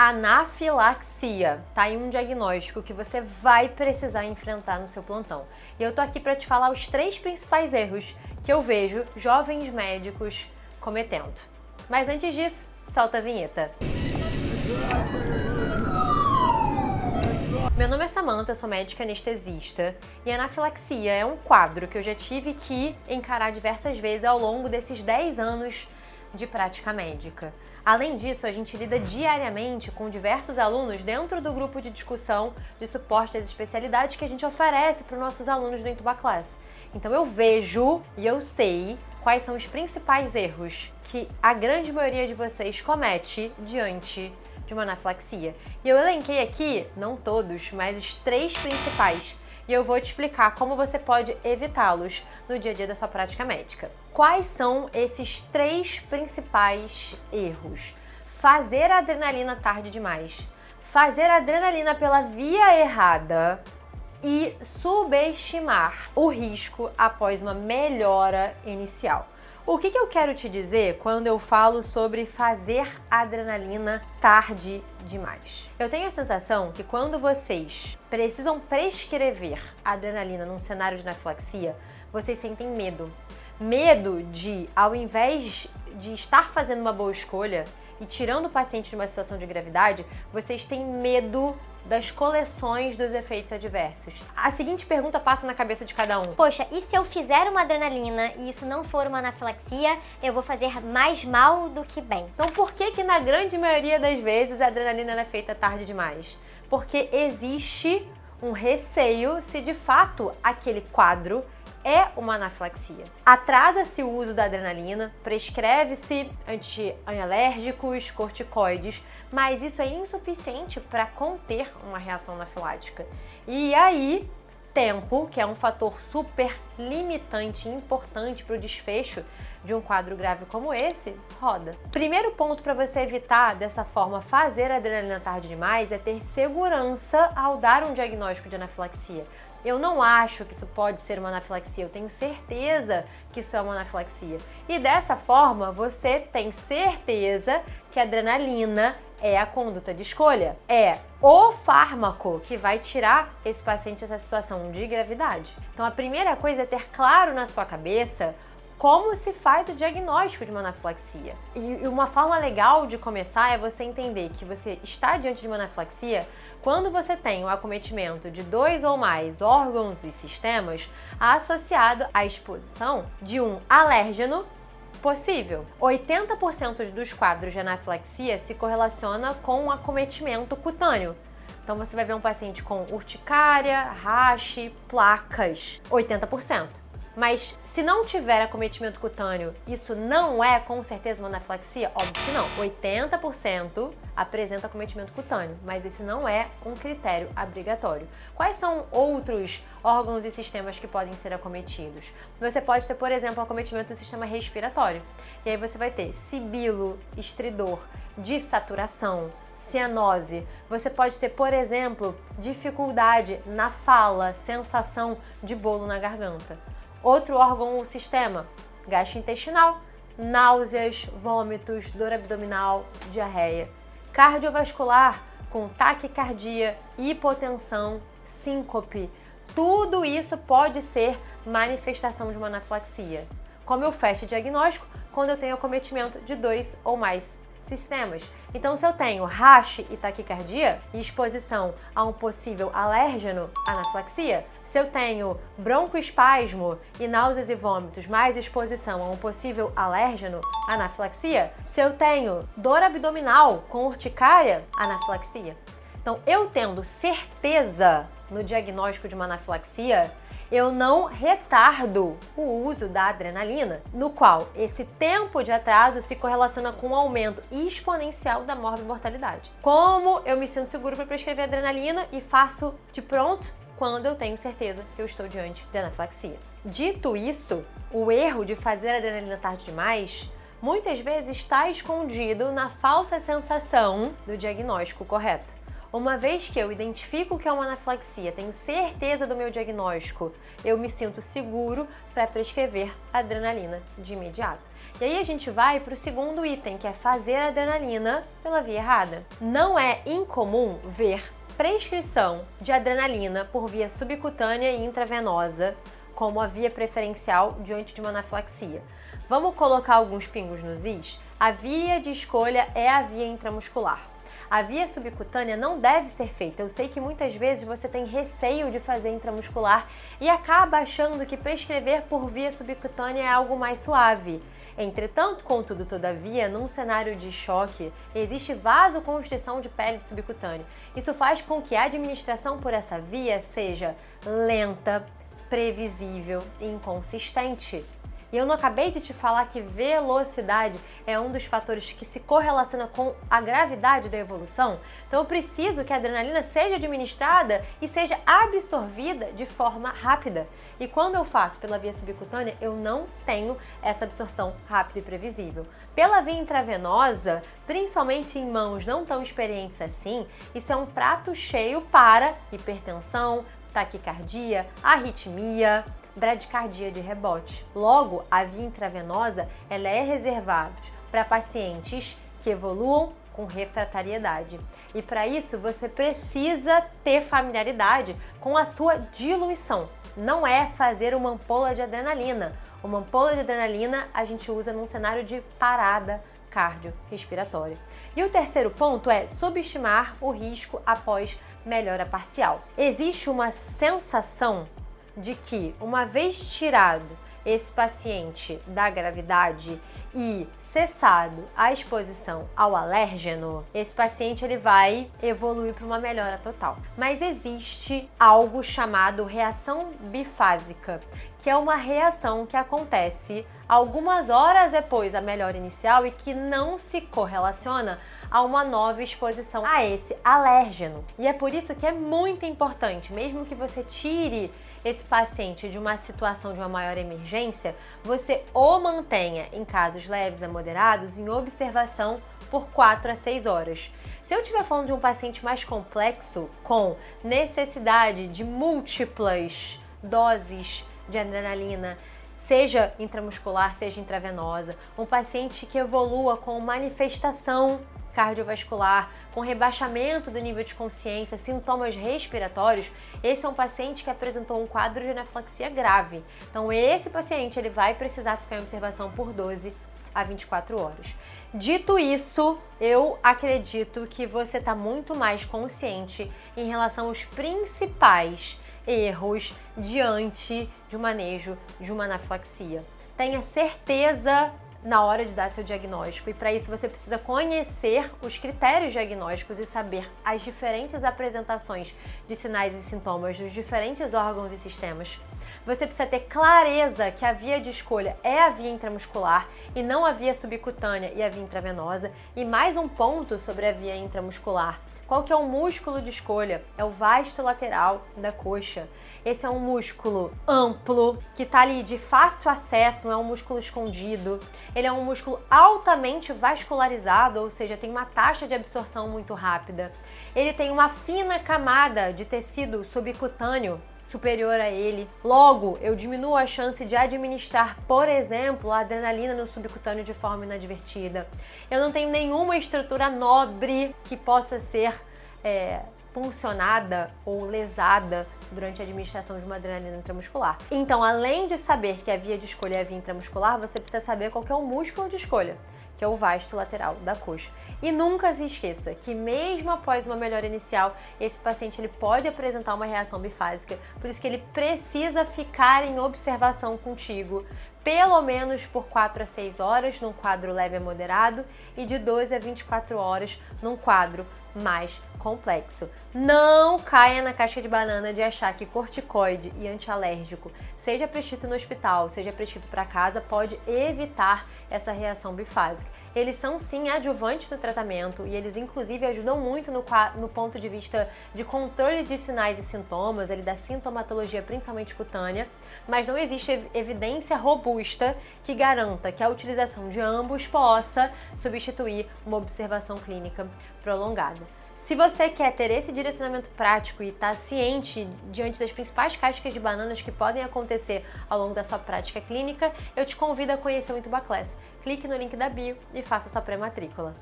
anafilaxia. Tá aí um diagnóstico que você vai precisar enfrentar no seu plantão. E eu tô aqui para te falar os 3 principais erros que eu vejo jovens médicos cometendo. Mas antes disso, solta a vinheta. Meu nome é Samantha, eu sou médica anestesista e a anafilaxia é um quadro que eu já tive que encarar diversas vezes ao longo desses 10 anos de prática médica. Além disso, a gente lida diariamente com diversos alunos dentro do grupo de discussão de suporte às especialidades que a gente oferece para os nossos alunos do Intubaclass. Então eu vejo e eu sei quais são os principais erros que a grande maioria de vocês comete diante de uma anafilaxia. E eu elenquei aqui, não todos, mas os 3 principais. E eu vou te explicar como você pode evitá-los no dia a dia da sua prática médica. Quais são esses 3 principais erros? Fazer a adrenalina tarde demais, fazer a adrenalina pela via errada e subestimar o risco após uma melhora inicial. O que eu quero te dizer quando eu falo sobre fazer adrenalina tarde demais? Eu tenho a sensação que quando vocês precisam prescrever adrenalina num cenário de anafilaxia, vocês sentem medo. Medo de, ao invés de estar fazendo uma boa escolha e tirando o paciente de uma situação de gravidade, vocês têm medo das coleções dos efeitos adversos. A seguinte pergunta passa na cabeça de cada um. Poxa, e se eu fizer uma adrenalina e isso não for uma anafilaxia, eu vou fazer mais mal do que bem? Então por que na grande maioria das vezes a adrenalina é feita tarde demais? Porque existe um receio se de fato aquele quadro é uma anafilaxia. Atrasa-se o uso da adrenalina, prescreve-se antialérgicos, corticoides, mas isso é insuficiente para conter uma reação anafilática. E aí, tempo, que é um fator super limitante e importante para o desfecho de um quadro grave como esse, roda. Primeiro ponto para você evitar dessa forma fazer a adrenalina tarde demais é ter segurança ao dar um diagnóstico de anafilaxia. Eu não acho que isso pode ser uma anafilaxia, eu tenho certeza que isso é uma anafilaxia. E dessa forma, você tem certeza que a adrenalina é a conduta de escolha. É o fármaco que vai tirar esse paciente dessa situação de gravidade. Então a primeira coisa é ter claro na sua cabeça como se faz o diagnóstico de uma anafilaxia. E uma forma legal de começar é você entender que você está diante de uma anafilaxia quando você tem o acometimento de 2 ou mais órgãos e sistemas associado à exposição de um alérgeno possível. 80% dos quadros de anafilaxia se correlaciona com um acometimento cutâneo. Então você vai ver um paciente com urticária, rache, placas, 80%. Mas se não tiver acometimento cutâneo, isso não é com certeza uma anafilaxia? Óbvio que não. 80% apresenta acometimento cutâneo, mas esse não é um critério obrigatório. Quais são outros órgãos e sistemas que podem ser acometidos? Você pode ter, por exemplo, acometimento do sistema respiratório. E aí você vai ter sibilo, estridor, dessaturação, cianose. Você pode ter, por exemplo, dificuldade na fala, sensação de bolo na garganta. Outro órgão ou sistema, gastrointestinal, náuseas, vômitos, dor abdominal, diarreia. Cardiovascular, com taquicardia, hipotensão, síncope. Tudo isso pode ser manifestação de uma anafilaxia. Como eu fecho o diagnóstico? Quando eu tenho acometimento de 2 ou mais sistemas. Então, se eu tenho rache e taquicardia e exposição a um possível alérgeno, anafilaxia, se eu tenho broncoespasmo e náuseas e vômitos mais exposição a um possível alérgeno, anafilaxia, se eu tenho dor abdominal com urticária, anafilaxia. Então, eu tendo certeza no diagnóstico de uma anafilaxia, eu não retardo o uso da adrenalina, no qual esse tempo de atraso se correlaciona com um aumento exponencial da morbimortalidade. Como eu me sinto seguro para prescrever adrenalina e faço de pronto quando eu tenho certeza que eu estou diante de anafilaxia. Dito isso, o erro de fazer adrenalina tarde demais muitas vezes está escondido na falsa sensação do diagnóstico correto. Uma vez que eu identifico que é uma anafilaxia, tenho certeza do meu diagnóstico, eu me sinto seguro para prescrever adrenalina de imediato. E aí a gente vai para o segundo item, que é fazer a adrenalina pela via errada. Não é incomum ver prescrição de adrenalina por via subcutânea e intravenosa como a via preferencial diante de uma anafilaxia. Vamos colocar alguns pingos nos is? A via de escolha é a via intramuscular. A via subcutânea não deve ser feita. Eu sei que muitas vezes você tem receio de fazer intramuscular e acaba achando que prescrever por via subcutânea é algo mais suave. Entretanto, contudo, todavia, num cenário de choque, existe vasoconstrição de pele subcutânea. Isso faz com que a administração por essa via seja lenta, previsível e inconsistente. E eu não acabei de te falar que velocidade é um dos fatores que se correlaciona com a gravidade da evolução? Então eu preciso que a adrenalina seja administrada e seja absorvida de forma rápida. E quando eu faço pela via subcutânea, eu não tenho essa absorção rápida e previsível. Pela via intravenosa, principalmente em mãos não tão experientes assim, isso é um prato cheio para hipertensão, taquicardia, arritmia, bradicardia de rebote. Logo, a via intravenosa ela é reservada para pacientes que evoluam com refratariedade. E para isso você precisa ter familiaridade com a sua diluição. Não é fazer uma ampola de adrenalina. Uma ampola de adrenalina a gente usa num cenário de parada cardiorrespiratória. E o terceiro ponto é subestimar o risco após melhora parcial. Existe uma sensação de que, uma vez tirado esse paciente da gravidade e cessado a exposição ao alérgeno, esse paciente ele vai evoluir para uma melhora total. Mas existe algo chamado reação bifásica, que é uma reação que acontece algumas horas depois da melhora inicial e que não se correlaciona a uma nova exposição a esse alérgeno. E é por isso que é muito importante, mesmo que você tire esse paciente de uma situação de uma maior emergência, você o mantenha em casos leves a moderados em observação por 4 a 6 horas. Se eu estiver falando de um paciente mais complexo, com necessidade de múltiplas doses de adrenalina, seja intramuscular, seja intravenosa, um paciente que evolua com manifestação cardiovascular, com rebaixamento do nível de consciência, sintomas respiratórios, esse é um paciente que apresentou um quadro de anafilaxia grave. Então esse paciente ele vai precisar ficar em observação por 12 a 24 horas. Dito isso, eu acredito que você está muito mais consciente em relação aos principais erros diante de um manejo de uma anafilaxia. Tenha certeza na hora de dar seu diagnóstico, e para isso você precisa conhecer os critérios diagnósticos e saber as diferentes apresentações de sinais e sintomas dos diferentes órgãos e sistemas. Você precisa ter clareza que a via de escolha é a via intramuscular e não a via subcutânea e a via intravenosa. E mais um ponto sobre a via intramuscular. Qual que é o músculo de escolha? É o vasto lateral da coxa. Esse é um músculo amplo, que está ali de fácil acesso, não é um músculo escondido. Ele é um músculo altamente vascularizado, ou seja, tem uma taxa de absorção muito rápida. Ele tem uma fina camada de tecido subcutâneo superior a ele. Logo, eu diminuo a chance de administrar, por exemplo, a adrenalina no subcutâneo de forma inadvertida. Eu não tenho nenhuma estrutura nobre que possa ser puncionada ou lesada durante a administração de uma adrenalina intramuscular. Então, além de saber que a via de escolha é a via intramuscular, você precisa saber qual que é o músculo de escolha, que é o vasto lateral da coxa. E nunca se esqueça que mesmo após uma melhora inicial, esse paciente ele pode apresentar uma reação bifásica, por isso que ele precisa ficar em observação contigo, pelo menos por 4 a 6 horas num quadro leve a moderado e de 12 a 24 horas num quadro mais complexo. Não caia na casca de banana de achar que corticoide e antialérgico, seja prescrito no hospital, seja prescrito para casa, pode evitar essa reação bifásica. Eles são sim adjuvantes no tratamento e eles inclusive ajudam muito no ponto de vista de controle de sinais e sintomas, da sintomatologia principalmente cutânea, mas não existe evidência robusta que garanta que a utilização de ambos possa substituir uma observação clínica prolongada. Se você quer ter esse direcionamento prático e estar ciente diante das principais cascas de bananas que podem acontecer ao longo da sua prática clínica, eu te convido a conhecer o Intuba Class. Clique no link da bio e faça sua pré-matrícula.